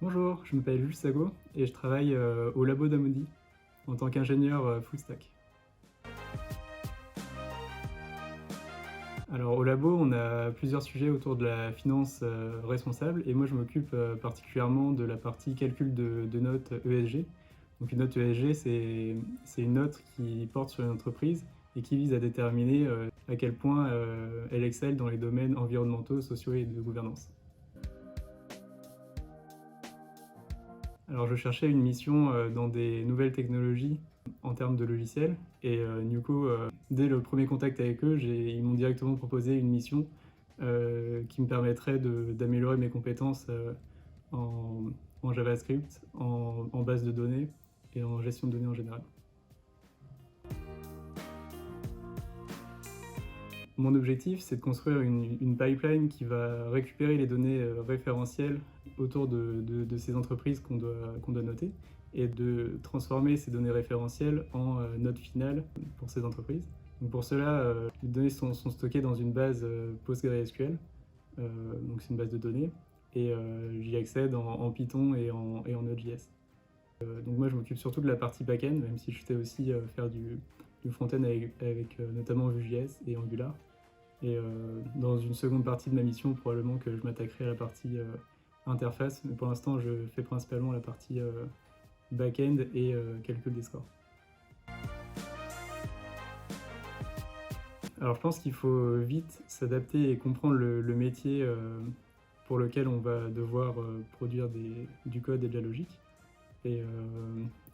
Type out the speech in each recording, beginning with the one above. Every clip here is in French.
Bonjour, je m'appelle Jules Sago et je travaille au labo d'Amundi en tant qu'ingénieur full stack. Alors au labo, on a plusieurs sujets autour de la finance responsable et moi je m'occupe particulièrement de la partie calcul de notes ESG. Donc une note ESG, c'est une note qui porte sur une entreprise et qui vise à déterminer à quel point elle excelle dans les domaines environnementaux, sociaux et de gouvernance. Alors je cherchais une mission dans des nouvelles technologies en termes de logiciels et du coup dès le premier contact avec eux, ils m'ont directement proposé une mission qui me permettrait d'améliorer mes compétences en, en JavaScript, en base de données et en gestion de données en général. Mon objectif, c'est de construire une pipeline qui va récupérer les données référentielles autour de ces entreprises qu'on doit noter et de transformer ces données référentielles en notes finales pour ces entreprises. Donc pour cela, les données sont stockées dans une base PostgreSQL, donc c'est une base de données, et j'y accède en Python et en Node.js. Donc moi je m'occupe surtout de la partie back-end, même si je sais aussi faire du front-end avec notamment Vue.js et Angular. Et dans une seconde partie de ma mission, probablement que je m'attaquerai à la partie interface, mais pour l'instant je fais principalement la partie back-end et calcul des scores. Alors je pense qu'il faut vite s'adapter et comprendre le métier pour lequel on va devoir produire du code et de la logique, et,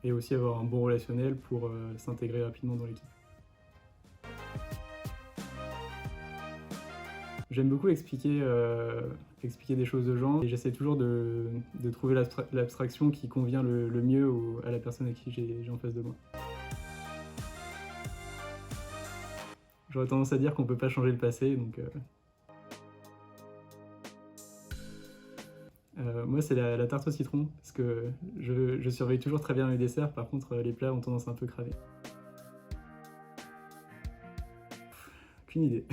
et aussi avoir un bon relationnel pour s'intégrer rapidement dans l'équipe. J'aime beaucoup expliquer des choses aux gens et j'essaie toujours de trouver l'abstraction qui convient le mieux à la personne à qui j'ai en face de moi. J'aurais tendance à dire qu'on peut pas changer le passé, donc moi c'est la tarte au citron, parce que je surveille toujours très bien mes desserts, par contre les plats ont tendance à un peu craver. Aucune idée.